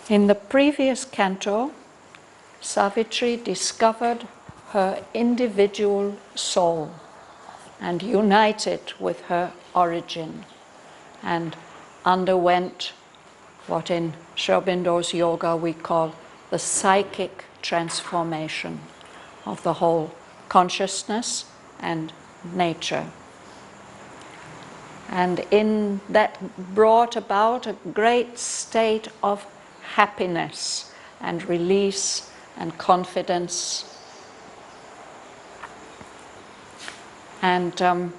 In the previous canto, Savitri discovered her individual soul and united with her origin and underwent what in Sri Aurobindo's yoga we call the psychic transformation of the whole consciousness and nature. And in that brought about a great state of happiness and release and confidence. And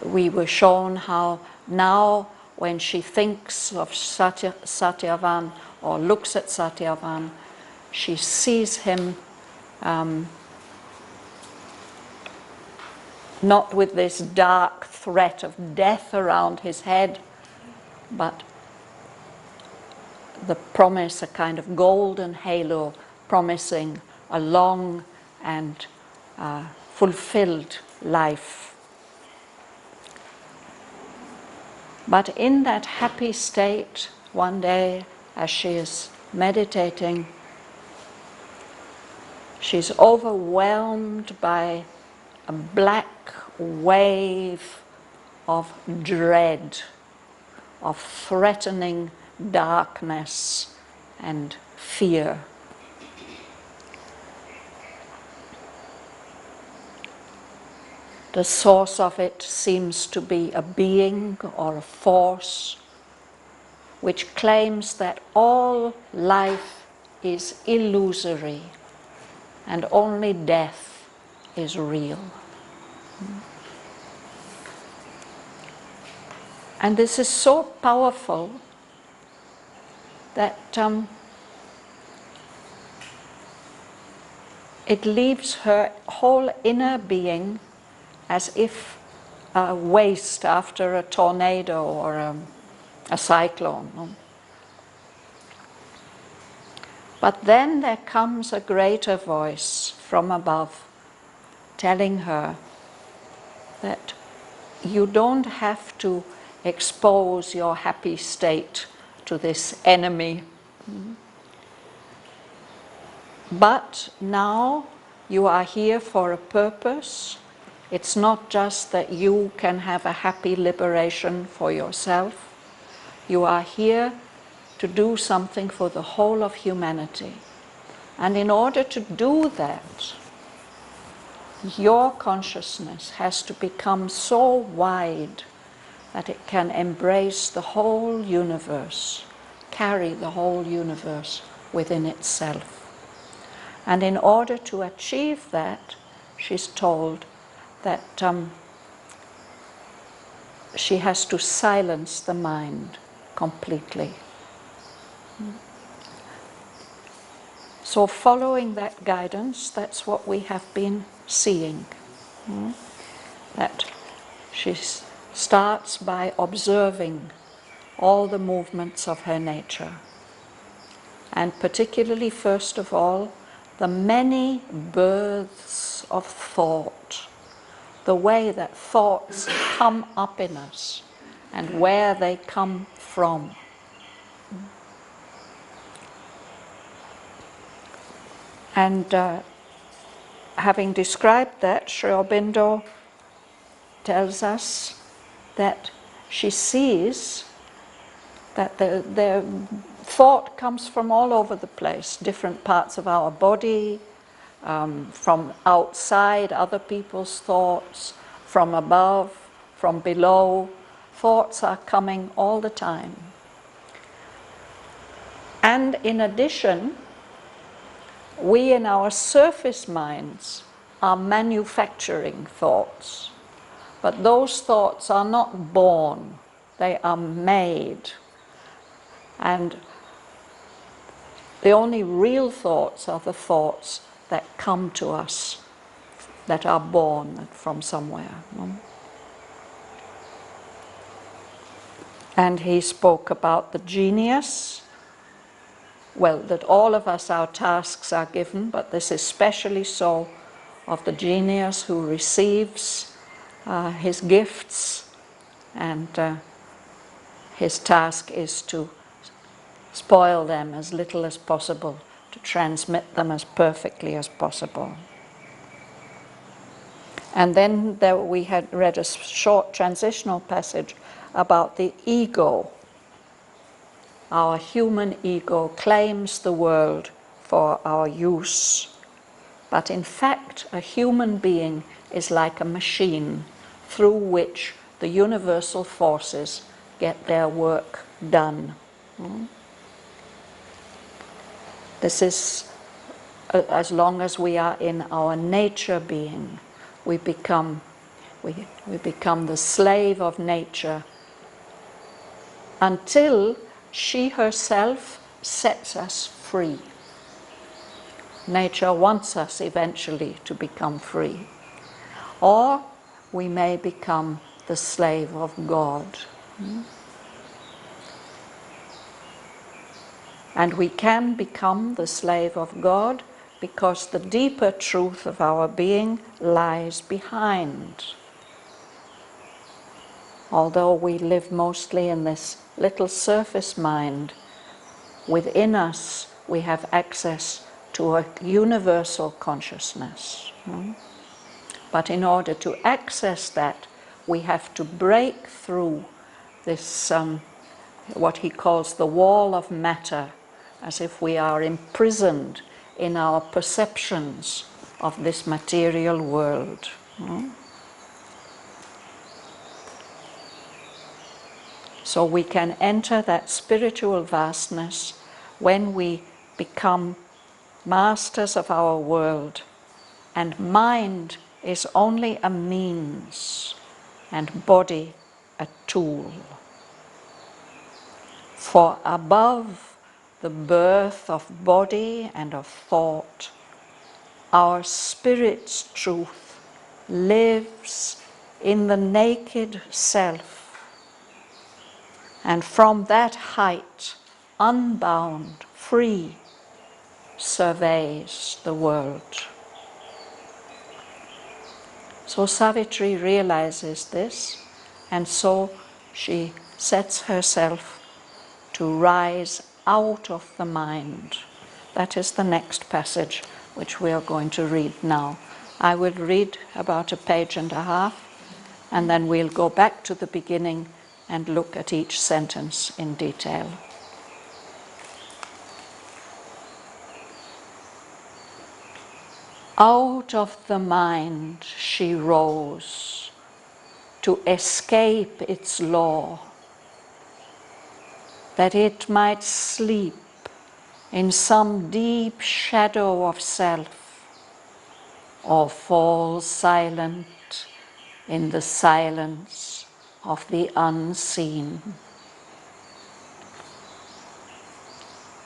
we were shown how now when she thinks of Shraddhavan or looks at Shraddhavan, she sees him not with this dark threat of death around his head, but the promise, a kind of golden halo promising a long and fulfilled life. But in that happy state, one day, as she is meditating, she's overwhelmed by a black wave of dread, of threatening darkness and fear. The source of it seems to be a being or a force which claims that all life is illusory and only death is real. And this is so powerful that it leaves her whole inner being as if a waste after a tornado or a cyclone. But then there comes a greater voice from above telling her that you don't have to expose your happy state to this enemy. But now you are here for a purpose. It's not just that you can have a happy liberation for yourself. You are here to do something for the whole of humanity. And in order to do that, your consciousness has to become so wide that it can embrace the whole universe, carry the whole universe within itself. And in order to achieve that, she's told that she has to silence the mind completely. So following that guidance, that's what we have been seeing. That she starts by observing all the movements of her nature. And particularly, first of all, the many births of thought, the way that thoughts come up in us and where they come from. And having described that, Sri Aurobindo tells us that she sees that the thought comes from all over the place, different parts of our body, from outside, other people's thoughts, from above, from below. Thoughts are coming all the time. And in addition, we in our surface minds are manufacturing thoughts. But those thoughts are not born, they are made. And the only real thoughts are the thoughts that come to us, that are born from somewhere. And he spoke about the genius. Well, that all of us, our tasks are given, but this is especially so of the genius who receives his gifts and his task is to spoil them as little as possible, to transmit them as perfectly as possible. And then we had read a short transitional passage about the ego. Our human ego claims the world for our use, but in fact a human being is like a machine through which the universal forces get their work done. This is, as long as we are in our nature being, we become the slave of nature until she herself sets us free. Nature wants us eventually to become free. Or we may become the slave of God. And we can become the slave of God because the deeper truth of our being lies behind. Although we live mostly in this little surface mind, within us we have access to a universal consciousness. But in order to access that, we have to break through this, what he calls the wall of matter, as if we are imprisoned in our perceptions of this material world. So we can enter that spiritual vastness when we become masters of our world, and mind is only a means and body a tool. For above the birth of body and of thought, our spirit's truth lives in the naked self, and from that height, unbound, free, surveys the world. So Savitri realizes this, and so she sets herself to rise out of the mind. That is the next passage which we are going to read now. I will read about a page and a half, and then we'll go back to the beginning and look at each sentence in detail. Out of the mind she rose to escape its law, that it might sleep in some deep shadow of self, or fall silent in the silence of the unseen.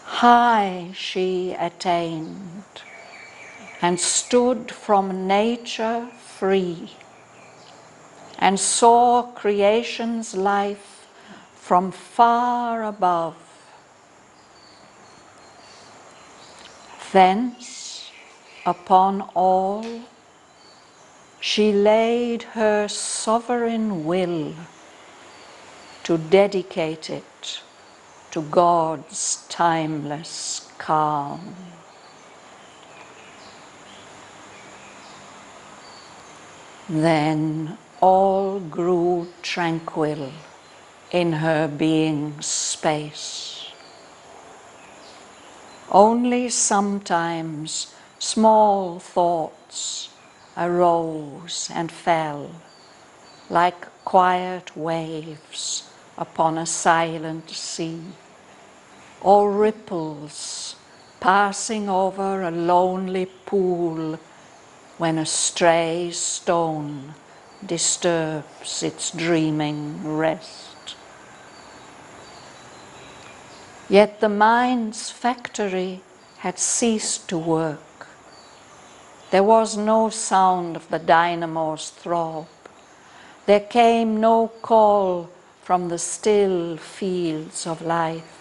High she attained, and stood from nature free, and saw creation's life from far above. Thence, upon all, she laid her sovereign will to dedicate it to God's timeless calm. Then all grew tranquil in her being's space. Only sometimes small thoughts arose and fell like quiet waves upon a silent sea, or ripples passing over a lonely pool when a stray stone disturbs its dreaming rest. Yet the mind's factory had ceased to work. There was no sound of the dynamo's throb. There came no call from the still fields of life.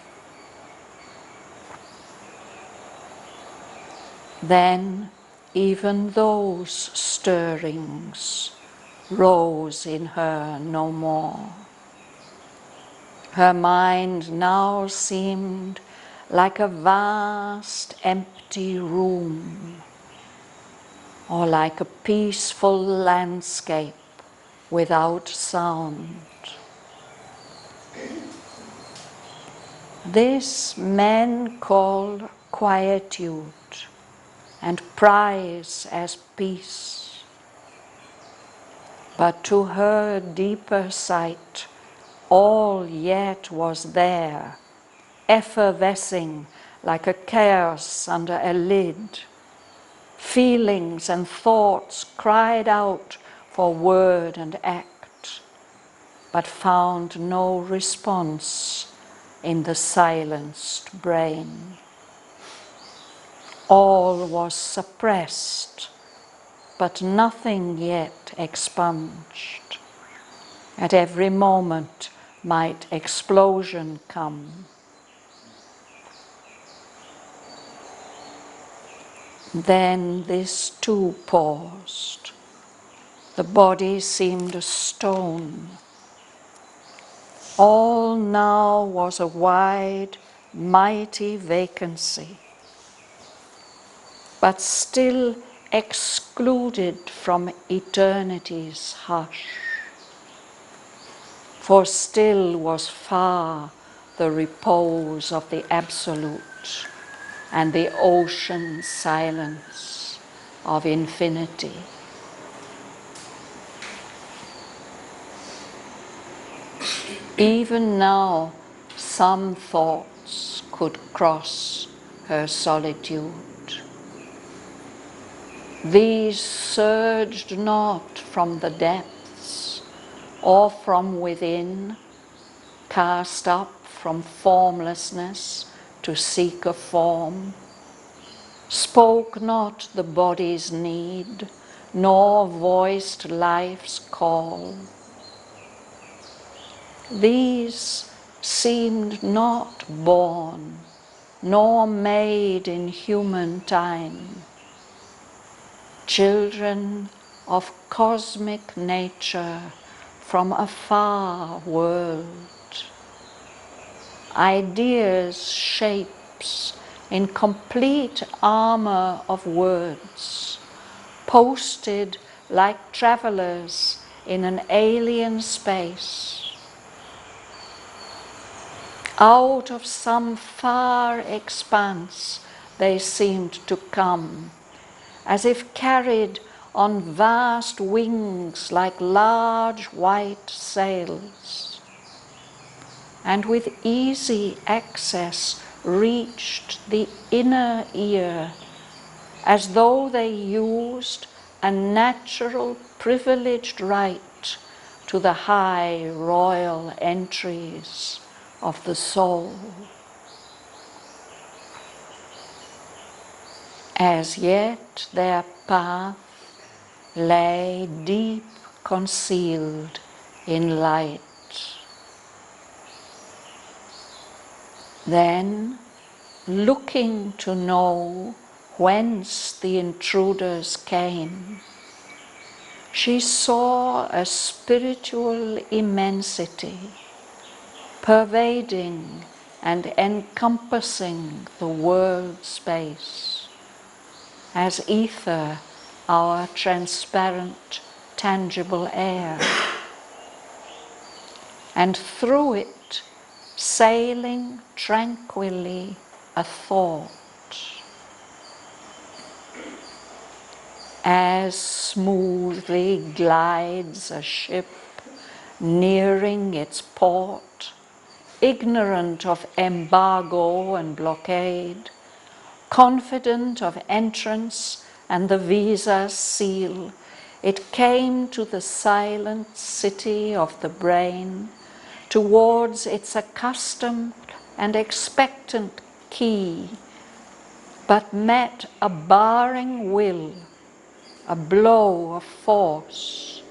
Then even those stirrings rose in her no more. Her mind now seemed like a vast empty room, or like a peaceful landscape without sound. This men call quietude and prize as peace. But to her deeper sight, all yet was there, effervescing like a chaos under a lid. Feelings and thoughts cried out for word and act, but found no response in the silenced brain. All was suppressed, but nothing yet expunged. At every moment might explosion come. Then this too paused. The body seemed a stone. All now was a wide, mighty vacancy, but still excluded from eternity's hush. For still was far the repose of the Absolute and the ocean silence of infinity. Even now, some thoughts could cross her solitude. These surged not from the depths or from within, cast up from formlessness to seek a form, spoke not the body's need, nor voiced life's call. These seemed not born, nor made in human time, children of cosmic nature from a far world, ideas, shapes in complete armor of words, posted like travelers in an alien space. Out of some far expanse they seemed to come, as if carried on vast wings like large white sails, and with easy access reached the inner ear, as though they used a natural privileged right to the high royal entries of the soul. As yet their path lay deep concealed in light. Then, looking to know whence the intruders came, she saw a spiritual immensity, pervading and encompassing the world space, as ether our transparent, tangible air, and through it sailing tranquilly a thought, as smoothly glides a ship nearing its port, ignorant of embargo and blockade, confident of entrance and the visa seal, it came to the silent city of the brain, towards its accustomed and expectant key, but met a barring will, a blow of force,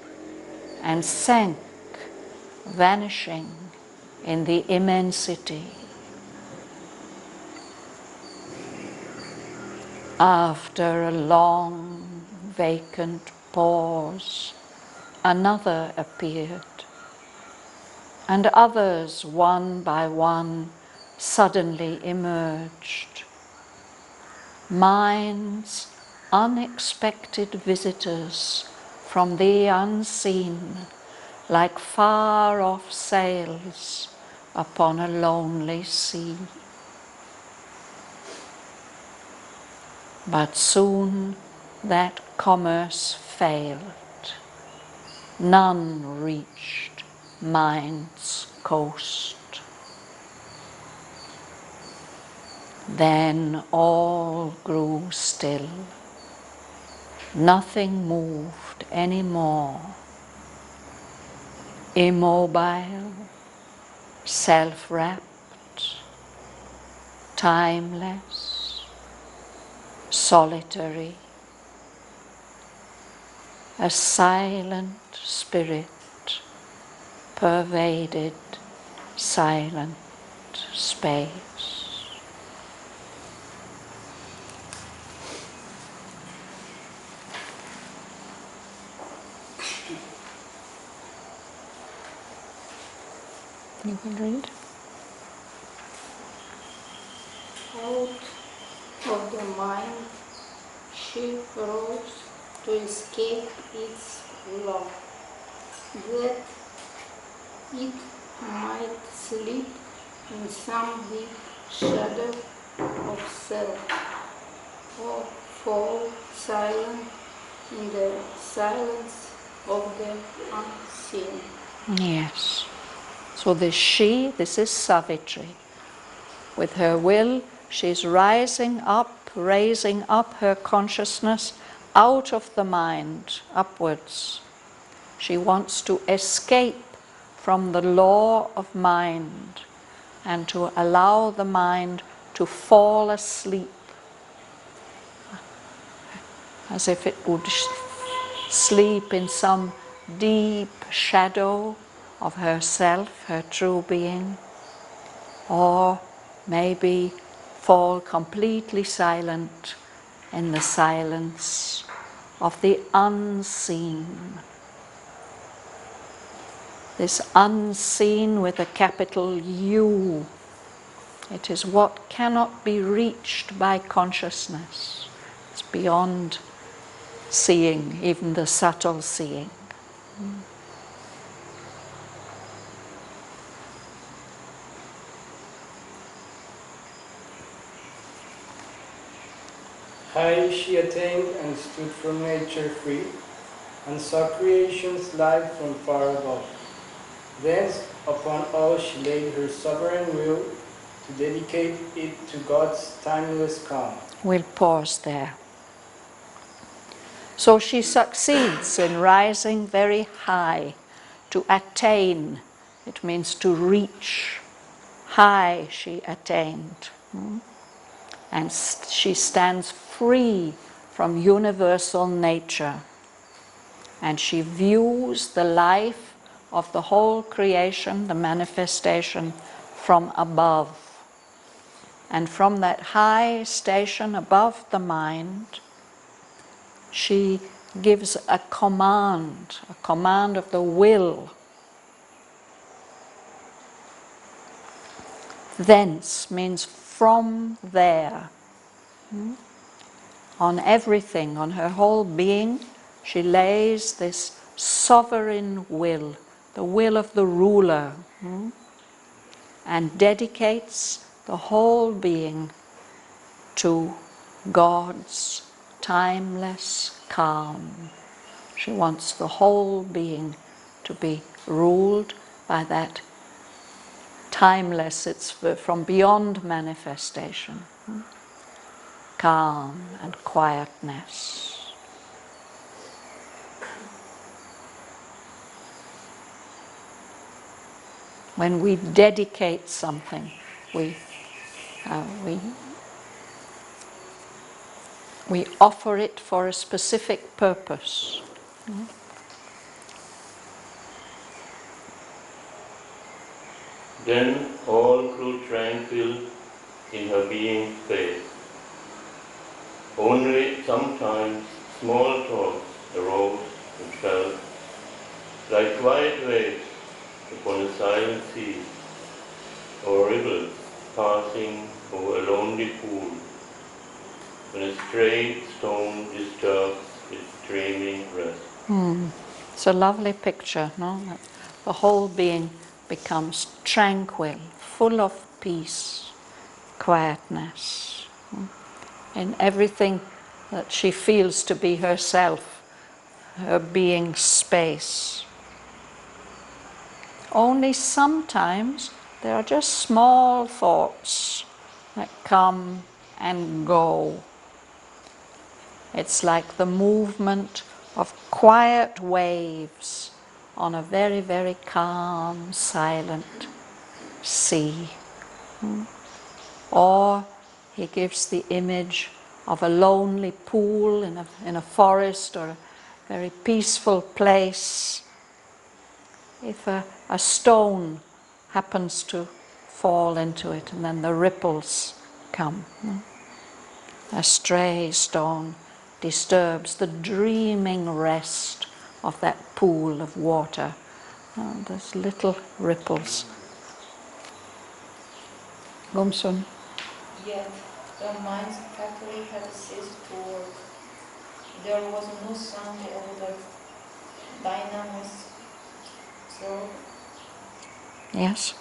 and sank, vanishing in the immensity. After a long, vacant pause, another appeared. and others, one by one, suddenly emerged. Minds, unexpected visitors from the unseen, like far-off sails upon a lonely sea. But soon that commerce failed. None reached mind's coast. Then all grew still. Nothing moved anymore. Immobile, self-wrapped, timeless, solitary, a silent spirit pervaded silent space. You can read. Out of the mind, she rose to escape its law, that it might sleep in some deep shadow of self, or fall silent in the silence of the unseen. Yes. So this is Savitri. With her will, she's raising up her consciousness out of the mind, upwards. She wants to escape from the law of mind and to allow the mind to fall asleep, as if it would sleep in some deep shadow of herself, her true being, or maybe fall completely silent in the silence of the unseen. This unseen with a capital U. It is what cannot be reached by consciousness. It's beyond seeing, even the subtle seeing. High she attained and stood from nature free, and saw creation's life from far above. Thence upon all she laid her sovereign will, to dedicate it to God's timeless calm. We'll pause there. So she succeeds in rising very high, to attain. It means to reach. High she attained. And she stands free from universal nature. And she views the life of the whole creation, the manifestation, from above. And from that high station above the mind, she gives a command of the will. Thence means from there. On everything, on her whole being, she lays this sovereign will, the will of the ruler, and dedicates the whole being to God's timeless calm. She wants the whole being to be ruled by that timeless, it's from beyond manifestation, calm and quietness. When we dedicate something, we offer it for a specific purpose. Then all grew tranquil in her being's face. Only sometimes small thoughts arose and fell, like quiet waves upon a silent sea, or rivers passing over a lonely pool, when a stray stone disturbs its dreaming rest. It's a lovely picture, no? That the whole being becomes tranquil, full of peace, quietness. In everything that she feels to be herself, her being space. Only sometimes there are just small thoughts that come and go. It's like the movement of quiet waves on a very, very calm, silent sea. Or he gives the image of a lonely pool in a forest or a very peaceful place. If a stone happens to fall into it and then the ripples come. A stray stone disturbs the dreaming rest of that pool of water. There's little ripples. Gomsun. Yet the mind's factory had ceased to work. There was no sound of the dynamous throb. Yes?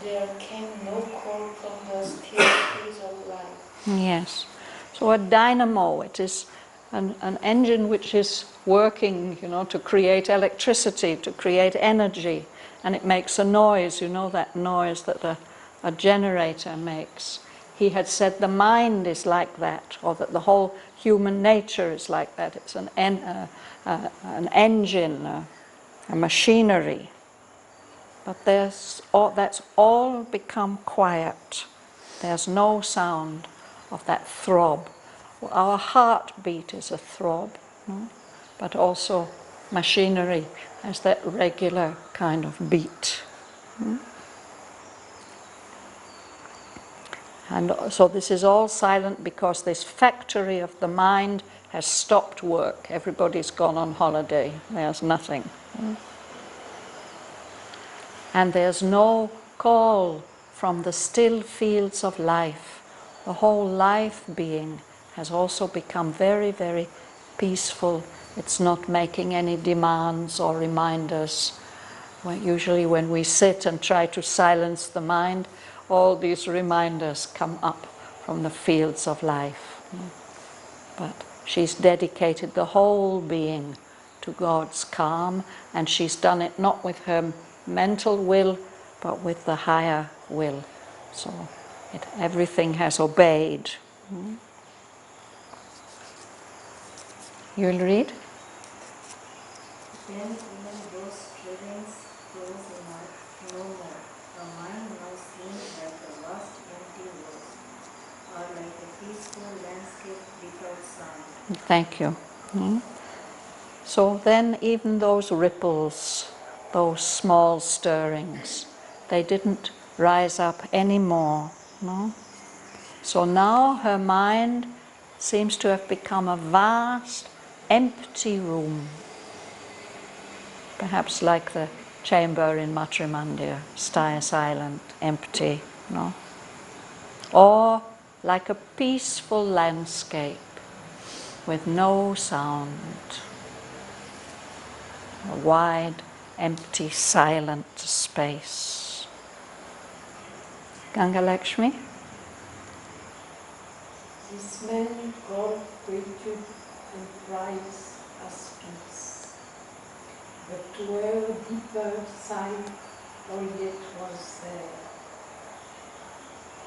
There came no call from the still breeze of life. Yes. So a dynamo, it is an engine which is working, to create electricity, to create energy, and it makes a noise, that noise that a generator makes. He had said the mind is like that, or that the whole human nature is like that. It's an engine, a machinery. But that's all become quiet. There's no sound of that throb. Our heartbeat is a throb, but also machinery has that regular kind of beat. And so this is all silent because this factory of the mind has stopped work. Everybody's gone on holiday. There's nothing. And there's no call from the still fields of life. The whole life being has also become very, very peaceful. It's not making any demands or reminders. Usually when we sit and try to silence the mind, all these reminders come up from the fields of life. But she's dedicated the whole being to God's calm, and she's done it not with her mental will, but with the higher will. So everything has obeyed. You'll read? Then even those strivings close enough, no more. The mind now seems like a vast empty world, or like a peaceful landscape without sound. Thank you. So then even those ripples, those small stirrings, they didn't rise up anymore. No? So now her mind seems to have become a vast, empty room. Perhaps like the chamber in Matrimandir, silent, empty. No? Or like a peaceful landscape with no sound. A wide, empty, silent space. Ganga Lakshmi? This man God created and prize as peace. But to her deeper side, all yet was there.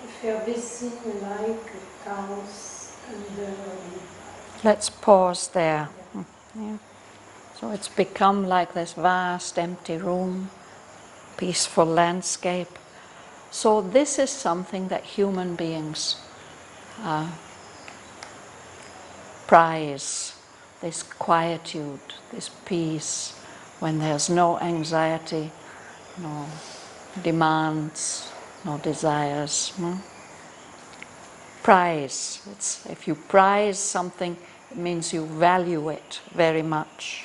Effervescing like a chaos under a Let's pause there. Yeah. So it's become like this vast empty room, peaceful landscape. So this is something that human beings prize, this quietude, this peace, when there's no anxiety, no demands, no desires. No? Prize. If you prize something, it means you value it very much.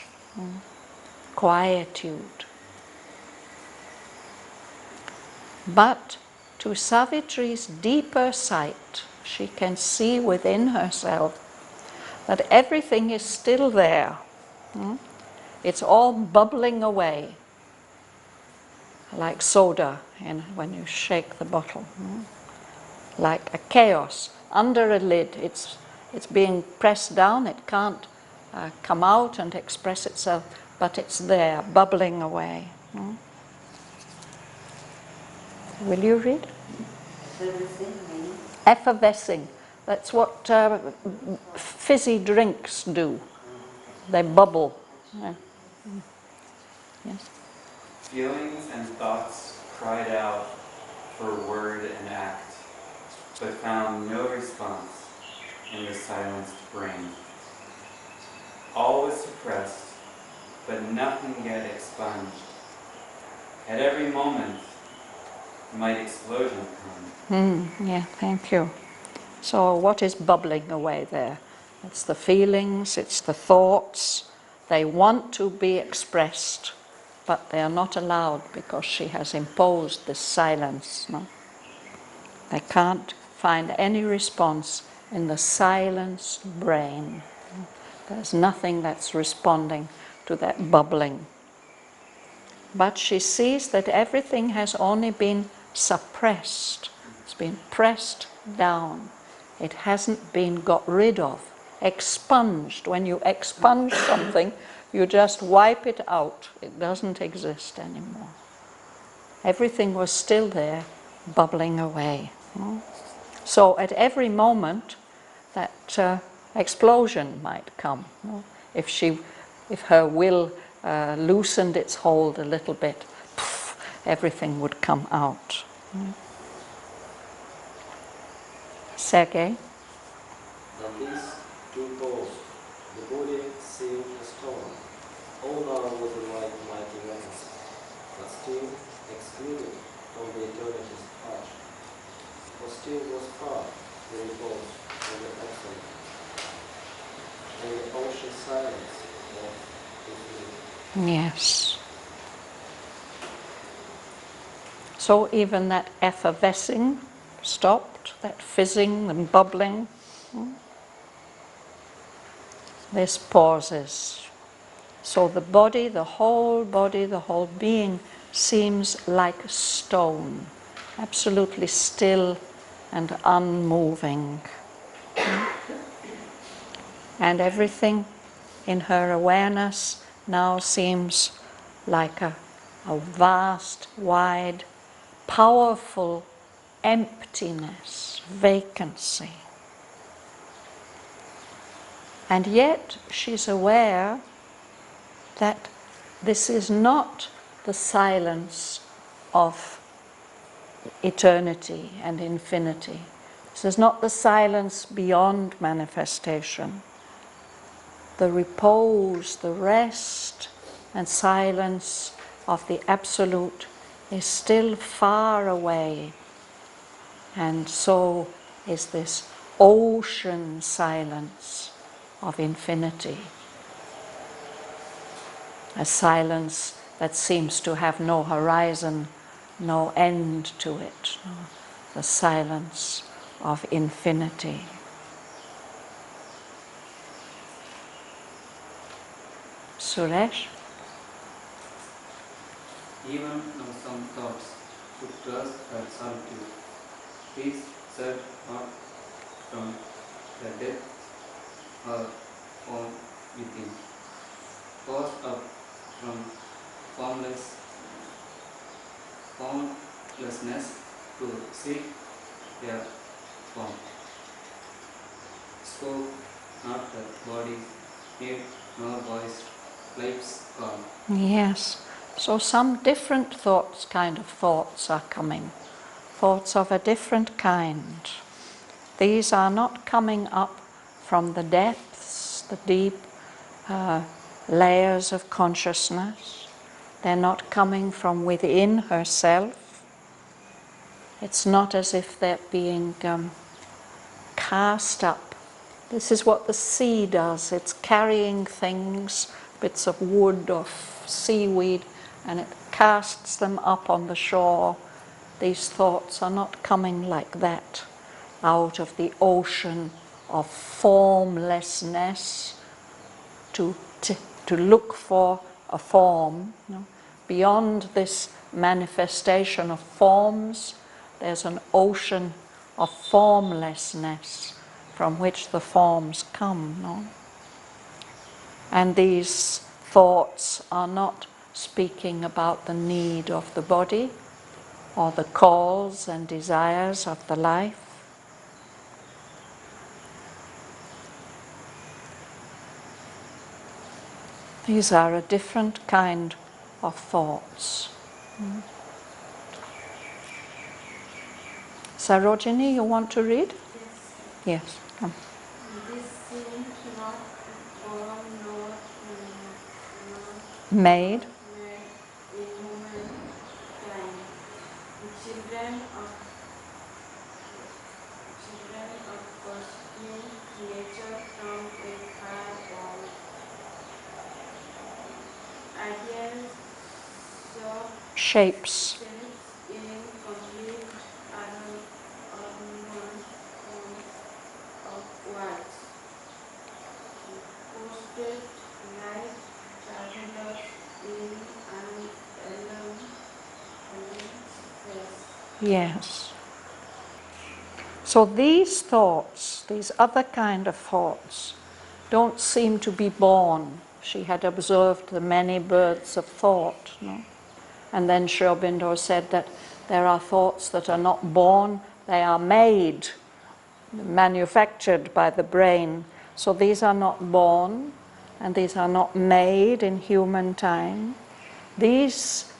Quietude. But to Savitri's deeper sight, she can see within herself that everything is still there. It's all bubbling away, like soda when you shake the bottle. Like a chaos under a lid. It's being pressed down. It can't come out and express itself, but it's there, bubbling away. Will you read? Effervescing. That's what fizzy drinks do. They bubble. Yeah. Yes. Feelings and thoughts cried out for word and act, but found no response in the silenced brain. All was suppressed, but nothing yet expunged. At every moment might explosion come. Yeah, thank you. So what is bubbling away there? It's the feelings, it's the thoughts. They want to be expressed, but they are not allowed because she has imposed this silence. No? They can't find any response in the silenced brain. There's nothing that's responding to that bubbling. But she sees that everything has only been suppressed. It's been pressed down. It hasn't been got rid of, expunged. When you expunge something, you just wipe it out. It doesn't exist anymore. Everything was still there, bubbling away. So at every moment, that explosion might come. If her will loosened its hold a little bit, everything would come out. Sergei? On these two poles, the body seemed a stone. All now was like mighty rains, but still excluded from the eternity's hush. For still was far the repose of the excellent, and the ocean silence of infinity. Yes. So even that effervescing stopped, that fizzing and bubbling. This pauses. So the body, the whole being seems like a stone, absolutely still and unmoving. And everything in her awareness now seems like a vast, wide, powerful emptiness, vacancy. And yet she's aware that this is not the silence of eternity and infinity. This is not the silence beyond manifestation. The repose, the rest and silence of the Absolute is still far away. And so is this ocean silence of infinity. A silence that seems to have no horizon, no end to it. The silence of infinity. Suresh? Even now some thoughts should trust her solitude. Peace said not from the depth or from within. Forced up from formlessness to seek their form. Spoke not the body, need nor voiced life's call. Yes. So some different thoughts are coming. Thoughts of a different kind. These are not coming up from the depths, the deep layers of consciousness. They're not coming from within herself. It's not as if they're being cast up. This is what the sea does. It's carrying things, bits of wood or seaweed, and it casts them up on the shore. these thoughts are not coming like that out of the ocean of formlessness to look for a form. Beyond this manifestation of forms, there's an ocean of formlessness from which the forms come. And these thoughts are not speaking about the need of the body or the calls and desires of the life. These are a different kind of thoughts. Sarojini, you want to read? Yes. Yes. Come. This seemed not born nor Made. made in humankind. The children of cosmic nature from a far world. Ideas of Shapes. shapes in complete arrangement of words. Posted like travelers in an alone space. Yes. So these thoughts, these other kind of thoughts, don't seem to be born. She had observed the many births of thought. And then Sri Aurobindo said that there are thoughts that are not born, they are made, manufactured by the brain. So these are not born, and these are not made in human time. These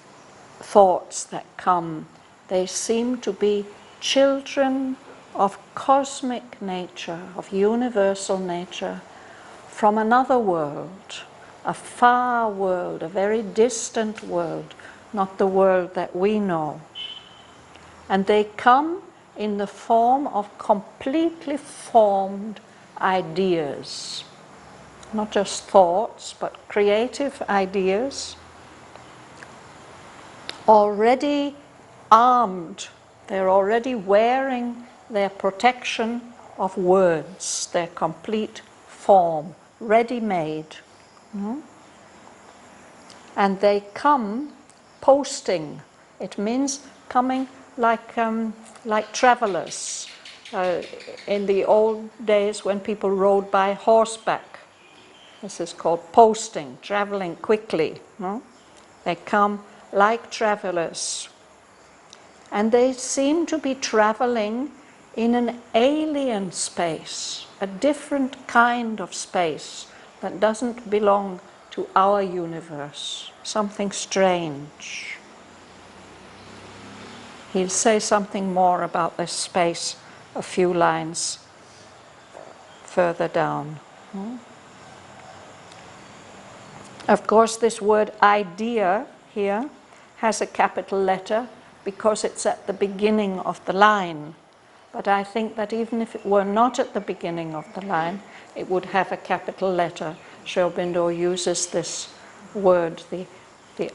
thoughts that come, they seem to be children of cosmic nature, of universal nature, from another world, a far world, a very distant world, not the world that we know. And they come in the form of completely formed ideas, not just thoughts, but creative ideas, already armed. They're already wearing their protection of words, their complete form, ready-made. And they come posting. It means coming like travelers. In the old days when people rode by horseback, this is called posting, traveling quickly. They come like travelers. And they seem to be traveling in an alien space, a different kind of space that doesn't belong to our universe, something strange. He'll say something more about this space a few lines further down. Of course, this word idea here has a capital letter because it's at the beginning of the line. But I think that even if it were not at the beginning of the line, it would have a capital letter. Sri Aurobindo uses this word, the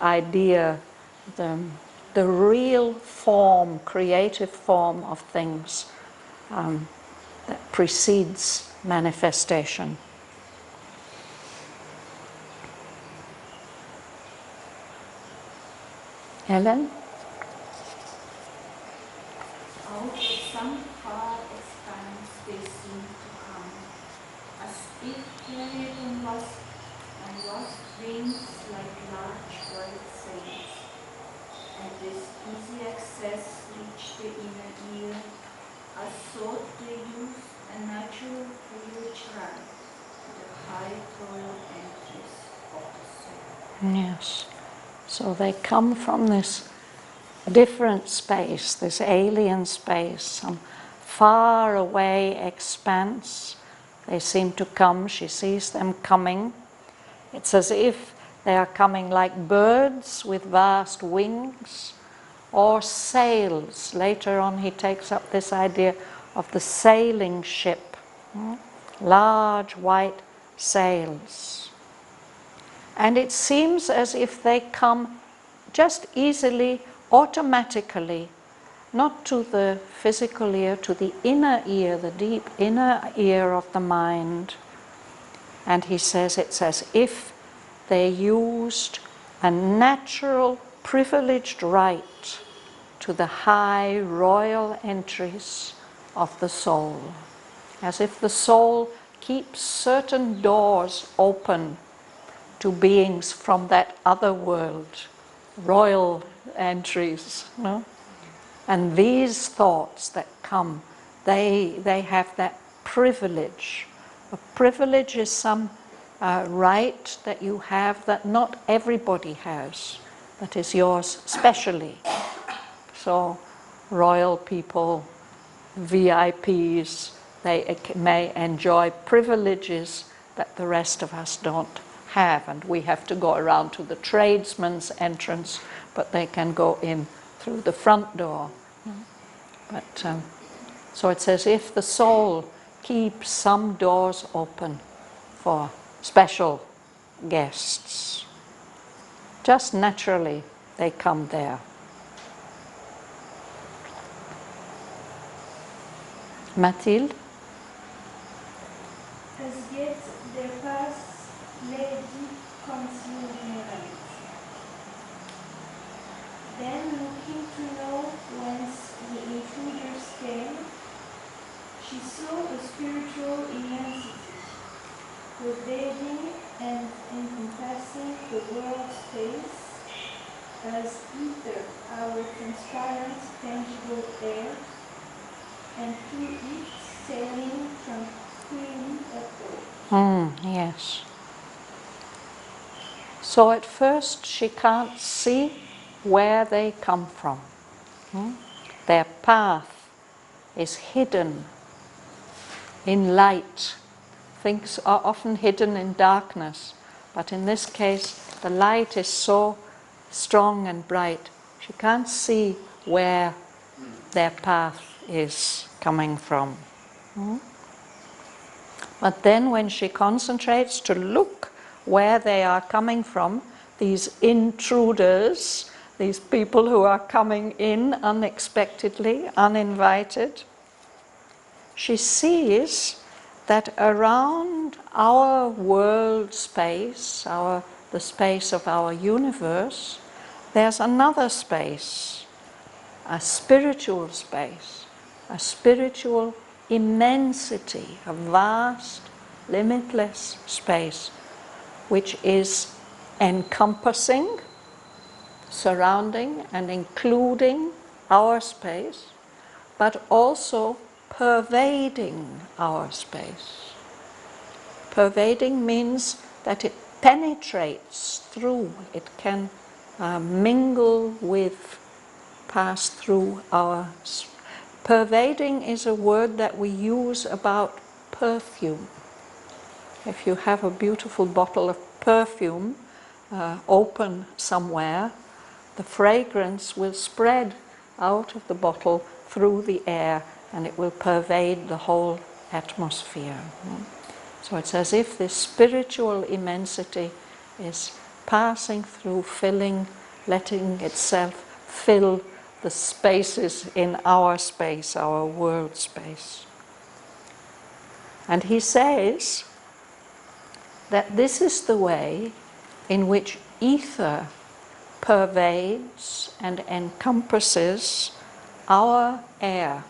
idea, the real form, creative form of things that precedes manifestation. Helen? Out of some far expanse they seem to come, as if carried on lost wings like large white sails. And this easy access reach the inner ear, as sought they use a natural privilege right to the high throne entries of the soul. Yes. So they come from this different space, this alien space, some far away expanse. They seem to come, she sees them coming. It's as if they are coming like birds with vast wings or sails. Later on he takes up this idea of the sailing ship, large white sails. And it seems as if they come just easily, automatically, not to the physical ear, to the inner ear, the deep inner ear of the mind. And he says it's as if they used a natural, privileged right to the high royal entries of the soul. As if the soul keeps certain doors open to beings from that other world, royal entries, no? And these thoughts that come, they have that privilege. A privilege is some right that you have that not everybody has, that is yours specially. So royal people, VIPs, they may enjoy privileges that the rest of us don't have, and we have to go around to the tradesman's entrance, but they can go in through the front door. But so it's as if the soul keeps some doors open for special guests. Just naturally they come there. Mathilde? As yet their paths lay deep concealed in light. Then, looking to know whence the intruders came, she saw a spiritual immensity, pervading and encompassing the world's space, as ether, our transparent, tangible air, and through it sailing tranquilly upward. Yes. So at first she can't see where they come from. Their path is hidden in light. Things are often hidden in darkness, but in this case the light is so strong and bright, she can't see where their path is coming from. But then when she concentrates to look where they are coming from, these intruders, these people who are coming in unexpectedly, uninvited, she sees that around our world space, the space of our universe, there's another space, a spiritual space, a spiritual immensity, a vast, limitless space, which is encompassing, surrounding and including our space, but also pervading our space. Pervading means that it penetrates through, it can mingle with, pass through our space. Pervading is a word that we use about perfume. If you have a beautiful bottle of perfume open somewhere, the fragrance will spread out of the bottle through the air and it will pervade the whole atmosphere. So it's as if this spiritual immensity is passing through, filling, letting itself fill the spaces in our space, our world space. And he says that this is the way in which ether pervades and encompasses our air,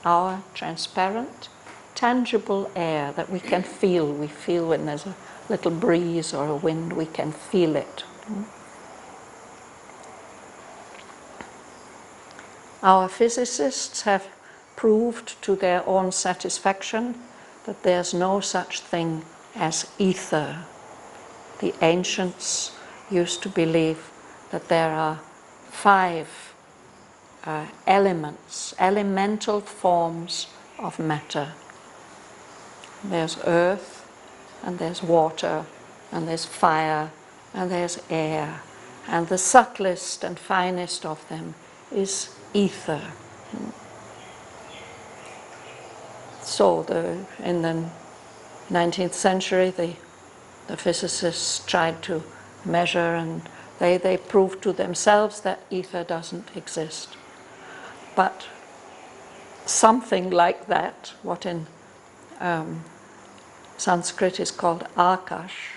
our transparent, tangible air that we can feel. We feel when there's a little breeze or a wind, we can feel it. Our physicists have proved to their own satisfaction that there's no such thing as ether. The ancients used to believe that there are 5 elements, elemental forms of matter. There's earth, and there's water, and there's fire, and there's air. And the subtlest and finest of them is ether. So in the 19th century, the physicists tried to measure, and they proved to themselves that ether doesn't exist. But something like that, what in Sanskrit is called Akash,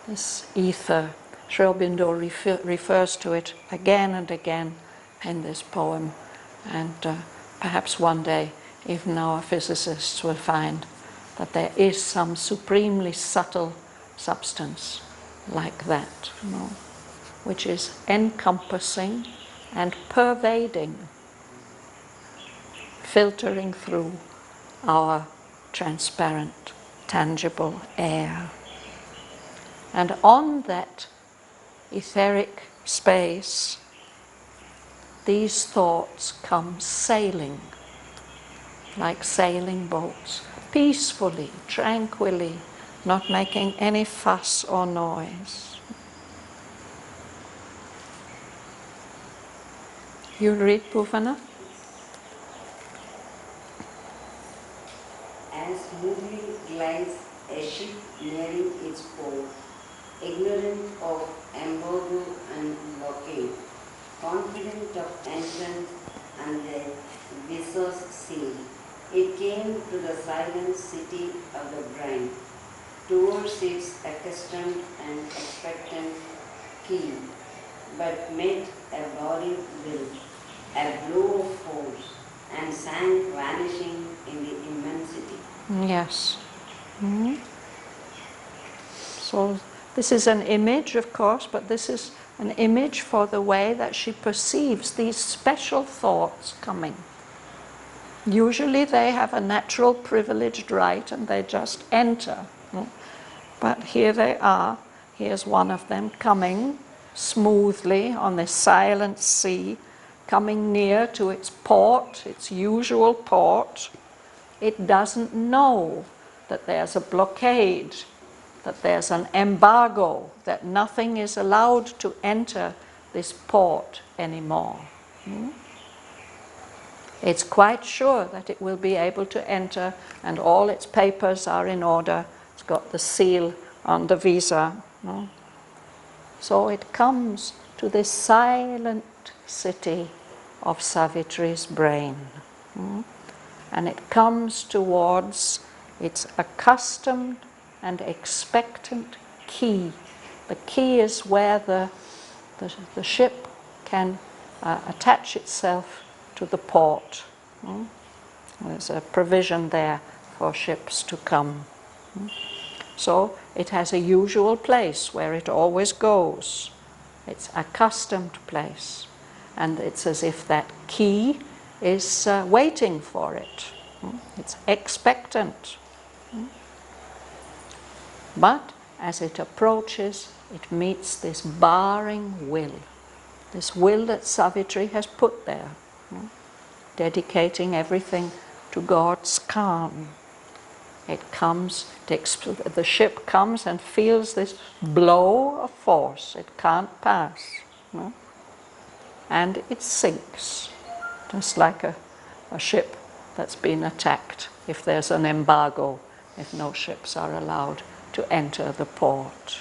this ether, Sri Aurobindo refers to it again and again in this poem, and perhaps one day even our physicists will find that there is some supremely subtle substance like that, which is encompassing and pervading, filtering through our transparent, tangible air. And on that etheric space, these thoughts come sailing, like sailing boats, peacefully, tranquilly, not making any fuss or noise. You read, Bhavana? As smoothly glides a ship nearing its port, ignorant of embargo and blockade, confident of entrance and the visas sealed. It came to the silent city of the brain, towards its accustomed and expectant key, but met a body will, a blow of force, and sank vanishing in the immensity. Yes. So this is an image, of course, but this is an image for the way that she perceives these special thoughts coming. Usually they have a natural privileged right and they just enter. But here they are. Here's one of them coming smoothly on this silent sea, coming near to its port, its usual port. It doesn't know that there's a blockade, that there's an embargo, that nothing is allowed to enter this port anymore. It's quite sure that it will be able to enter, and all its papers are in order. It's got the seal on the visa. So it comes to this silent city of Savitri's brain. And it comes towards its accustomed and expectant key. The key is where the ship can attach itself to the port. There's a provision there for ships to come. So it has a usual place where it always goes. It's accustomed place. And it's as if that key is waiting for it. It's expectant. But as it approaches, it meets this barring will. This will that Savitri has put there, dedicating everything to God's calm. It comes, the ship comes and feels this blow of force. It can't pass. And it sinks, just like a ship that's been attacked, if there's an embargo, if no ships are allowed to enter the port.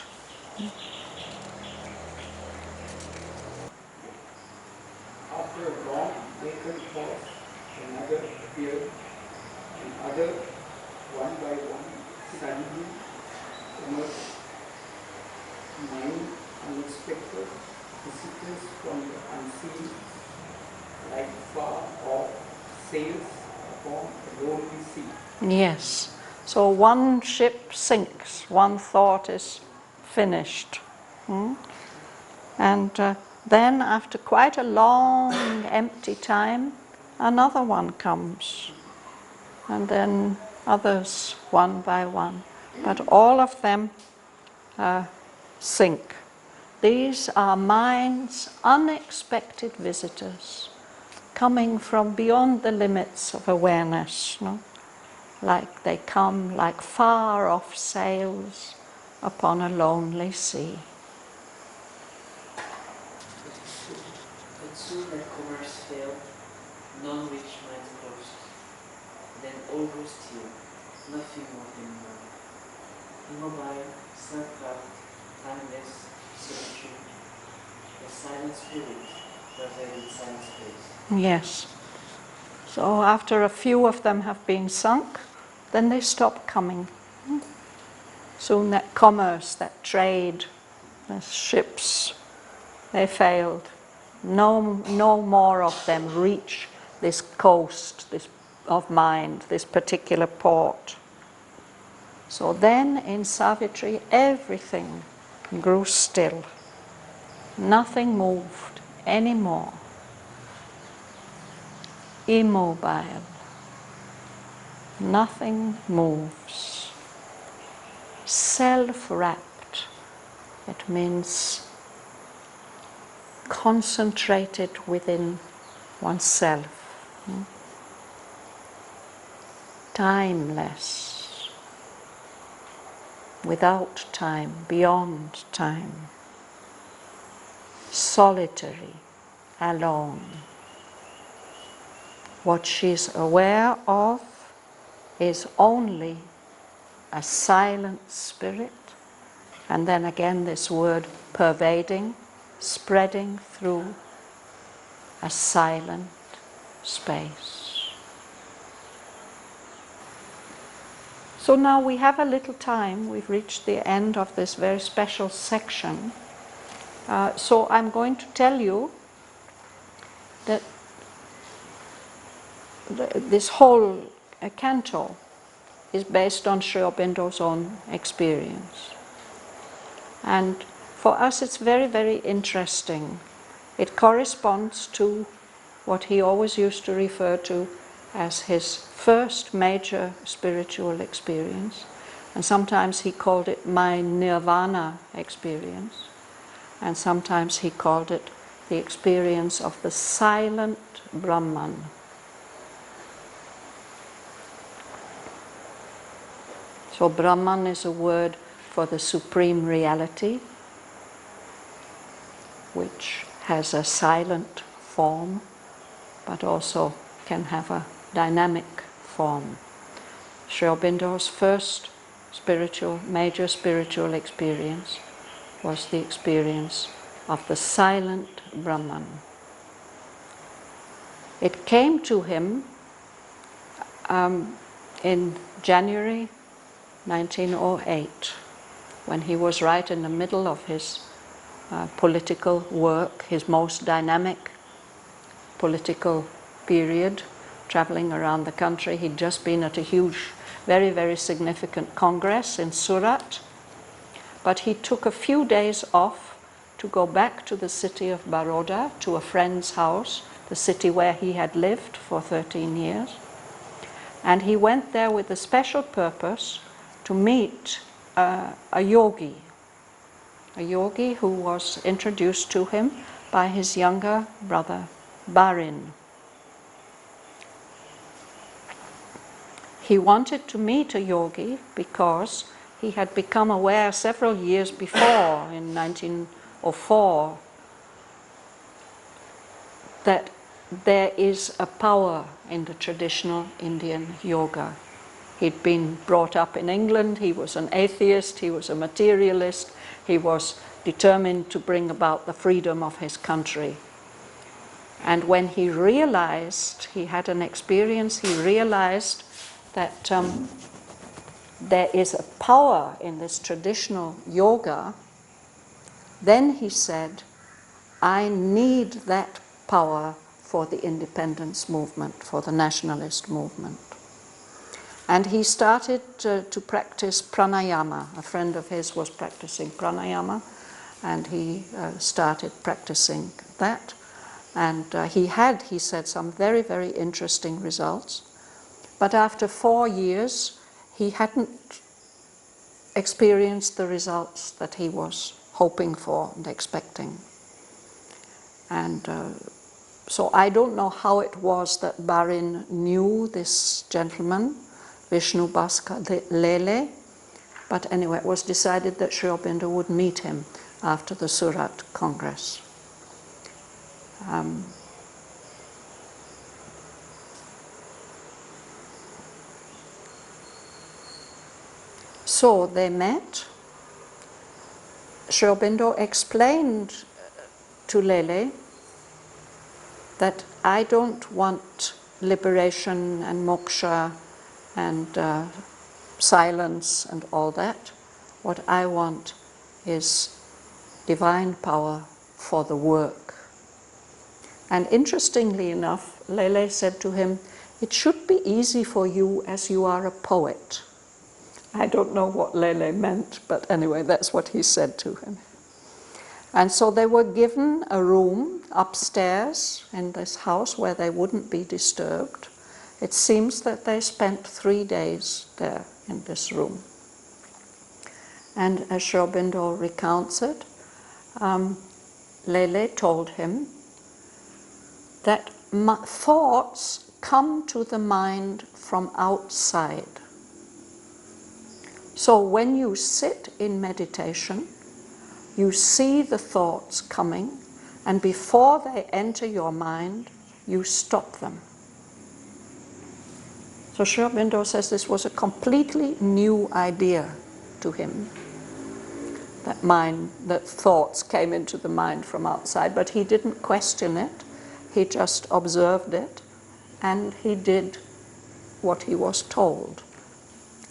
After a long vacant pause, another appeared, and other, one by one, suddenly emerged. 9 unexpected visitors from the unseen, like far off sails upon a lonely sea. Yes. So one ship sinks, one thought is finished. And then after quite a long empty time, another one comes. And then others, one by one. But all of them sink. These are mind's unexpected visitors, coming from beyond the limits of awareness. Like they come like far off sails upon a lonely sea. But soon that commerce failed, none reached man's coast. Then all grew still, nothing moved anymore. Immobile, self-craft, timeless, solitude, the silent spirit pervaded silent space. Yes. So after a few of them have been sunk, then they stop coming. Soon that commerce, that trade, the ships, they failed. No more of them reach this coast of mind, this particular port. So then in Savitri, everything grew still. Nothing moved anymore. Immobile. Nothing moves. Self-wrapped. It means concentrated within oneself. Timeless. Without time, beyond time. Solitary, alone. What she's aware of is only a silent spirit, and then again this word pervading, spreading through a silent space. So now we have a little time, we've reached the end of this very special section. So I'm going to tell you that this whole canto is based on Sri Aurobindo's own experience. And for us it's very, very interesting. It corresponds to what he always used to refer to as his first major spiritual experience. And sometimes he called it my nirvana experience. And sometimes he called it the experience of the silent Brahman. So Brahman is a word for the supreme reality, which has a silent form, but also can have a dynamic form. Sri Aurobindo's first major spiritual experience was the experience of the silent Brahman. It came to him in January 1908, when he was right in the middle of his political work, his most dynamic political period, traveling around the country. He'd just been at a huge, very, very significant congress in Surat, but he took a few days off to go back to the city of Baroda, to a friend's house, the city where he had lived for 13 years. And he went there with a special purpose to meet a yogi who was introduced to him by his younger brother, Bhavan. He wanted to meet a yogi because he had become aware several years before, in 1904, that there is a power in the traditional Indian yoga. He'd been brought up in England, he was an atheist, he was a materialist, he was determined to bring about the freedom of his country. And when he realized, he had an experience, he realized that there is a power in this traditional yoga, then he said, I need that power for the independence movement, for the nationalist movement. And he started to practice pranayama. A friend of his was practicing pranayama, and he started practicing that. And he said, some very, very interesting results. But after 4 years, he hadn't experienced the results that he was hoping for and expecting. And so I don't know how it was that Bhavan knew this gentleman, Vishnu Bhaskar Lele, but anyway, it was decided that Sri Aurobindo would meet him after the Surat Congress. So they met. Sri Aurobindo explained to Lele that I don't want liberation and moksha and silence and all that. What I want is divine power for the work. And interestingly enough, Lele said to him, it should be easy for you as you are a poet. I don't know what Lele meant, but anyway, that's what he said to him. And so they were given a room upstairs in this house where they wouldn't be disturbed. It seems that they spent 3 days there in this room. And as Sri Aurobindo recounts it, Lele told him that thoughts come to the mind from outside. So when you sit in meditation, you see the thoughts coming, and before they enter your mind, you stop them. So Sri Aurobindo says this was a completely new idea to him, that thoughts came into the mind from outside, but he didn't question it. He just observed it, and he did what he was told.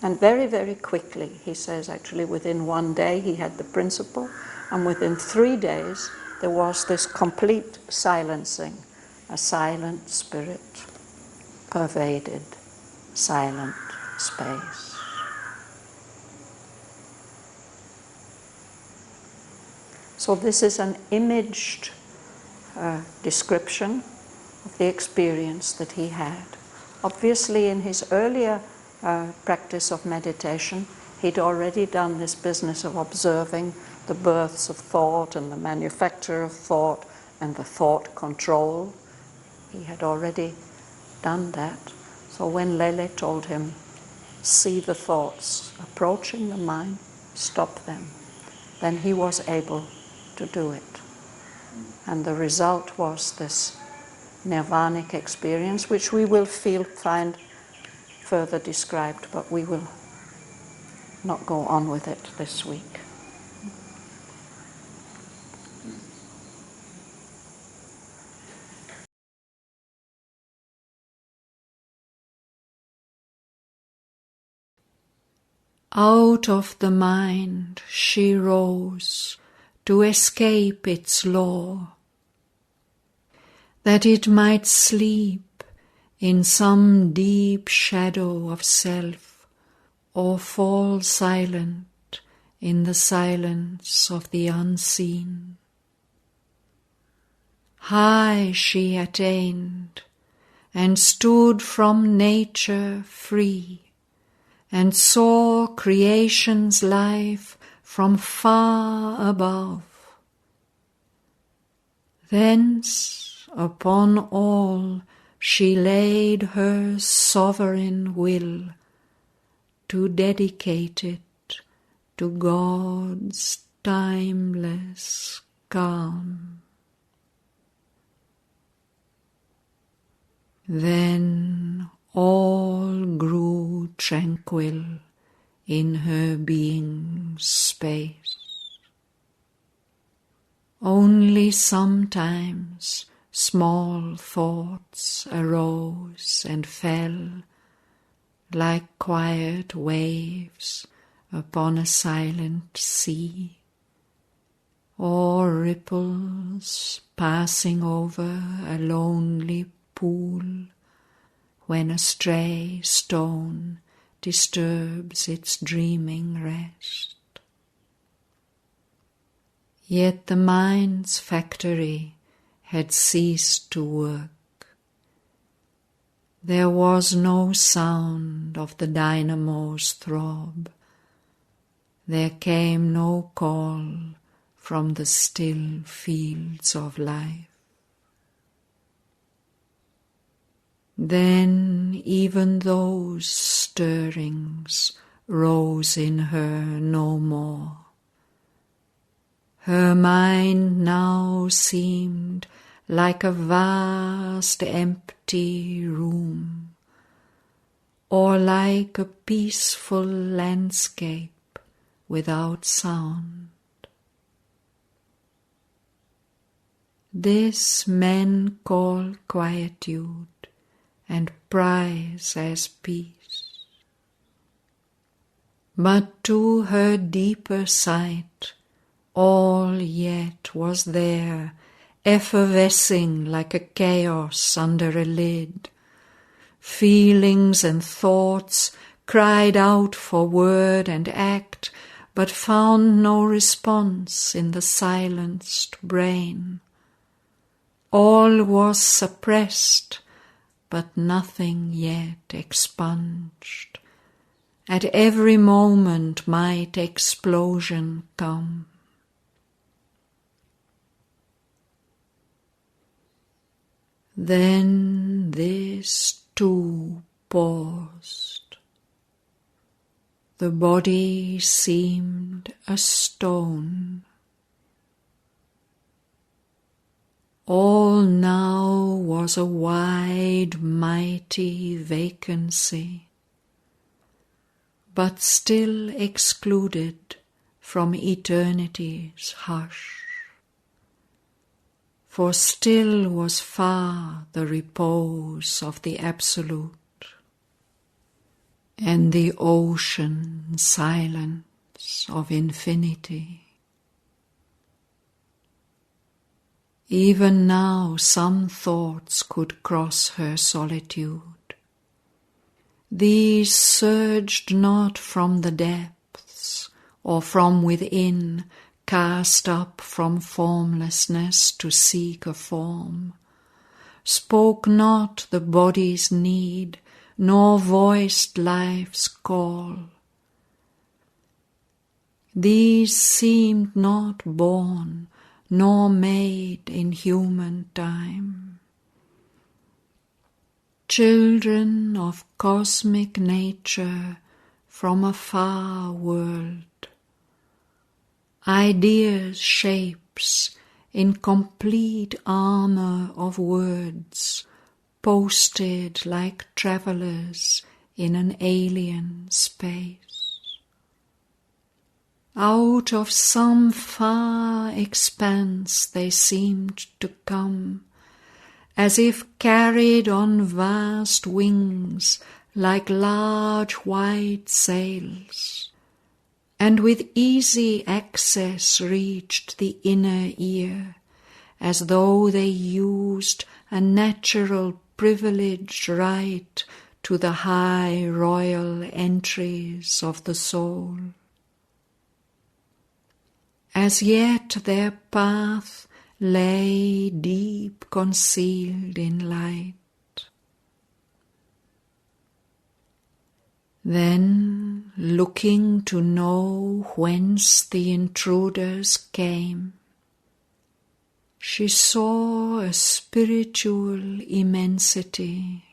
And very, very quickly, he says, actually within 1 day he had the principle, and within 3 days there was this complete silencing. A silent spirit pervaded silent space. So this is an imaged description of the experience that he had. Obviously, in his earlier practice of meditation, he'd already done this business of observing the births of thought and the manufacture of thought and the thought control. He had already done that. So when Lele told him, see the thoughts approaching the mind, stop them, then he was able to do it. And the result was this nirvanic experience, which we will find further described, but we will not go on with it this week. Out of the mind she rose to escape its law, that it might sleep in some deep shadow of self, or fall silent in the silence of the unseen. High she attained, and stood from nature free, and saw creation's life from far above. Thence upon all she laid her sovereign will, to dedicate it to God's timeless calm. Then all grew tranquil in her being's space. Only sometimes small thoughts arose and fell like quiet waves upon a silent sea, or ripples passing over a lonely pool when a stray stone disturbs its dreaming rest. Yet the mind's factory had ceased to work. There was no sound of the dynamo's throb. There came no call from the still fields of life. Then even those stirrings rose in her no more. Her mind now seemed like a vast empty room, or like a peaceful landscape without sound. This men call quietude and prize as peace. But to her deeper sight all yet was there, effervescing like a chaos under a lid. Feelings and thoughts cried out for word and act, but found no response in the silenced brain. All was suppressed, but nothing yet expunged. At every moment might explosion come. Then this too paused. The body seemed a stone. All now was a wide, mighty vacancy, but still excluded from eternity's hush. For still was far the repose of the Absolute, and the ocean silence of infinity. Even now some thoughts could cross her solitude. These surged not from the depths, or from within, cast up from formlessness to seek a form, spoke not the body's need, nor voiced life's call. These seemed not born, nor made in human time. Children of cosmic nature from a far world, ideas, shapes, in complete armor of words, posted like travelers in an alien space. Out of some far expanse they seemed to come, as if carried on vast wings like large white sails, and with easy access reached the inner ear, as though they used a natural privileged right to the high royal entries of the soul. As yet their path lay deep concealed in light. Then, looking to know whence the intruders came, she saw a spiritual immensity,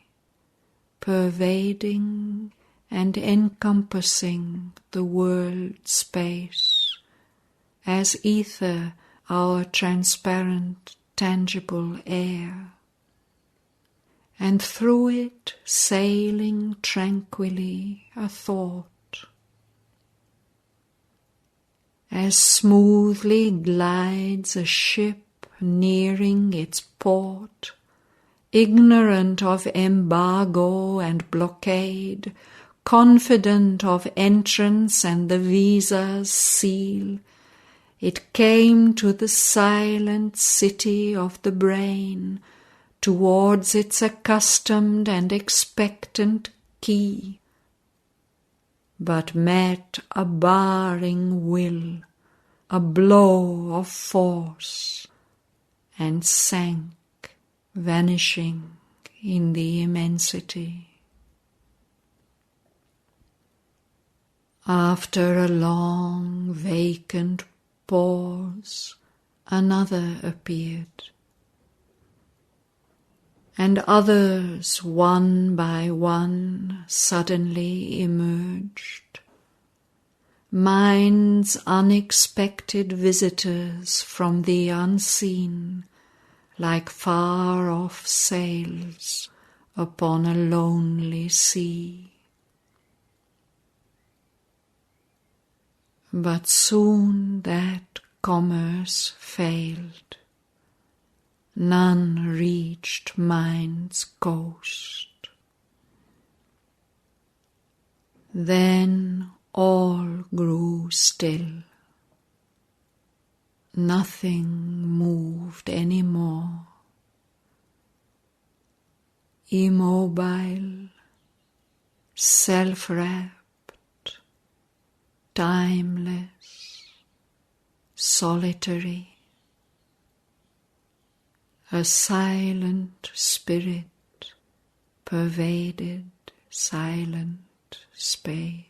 pervading and encompassing the world space, as ether our transparent, tangible air, and through it sailing tranquilly a thought. As smoothly glides a ship nearing its port, ignorant of embargo and blockade, confident of entrance and the visa's seal, it came to the silent city of the brain, towards its accustomed and expectant key, but met a barring will, a blow of force, and sank, vanishing in the immensity. After a long, vacant pause, another appeared, and others one by one suddenly emerged, minds unexpected visitors from the unseen, like far-off sails upon a lonely sea. But soon that commerce failed. none reached mind's coast. Then all grew still. Nothing moved any more. Immobile, self-wrapped, timeless, solitary, a silent spirit pervaded silent space.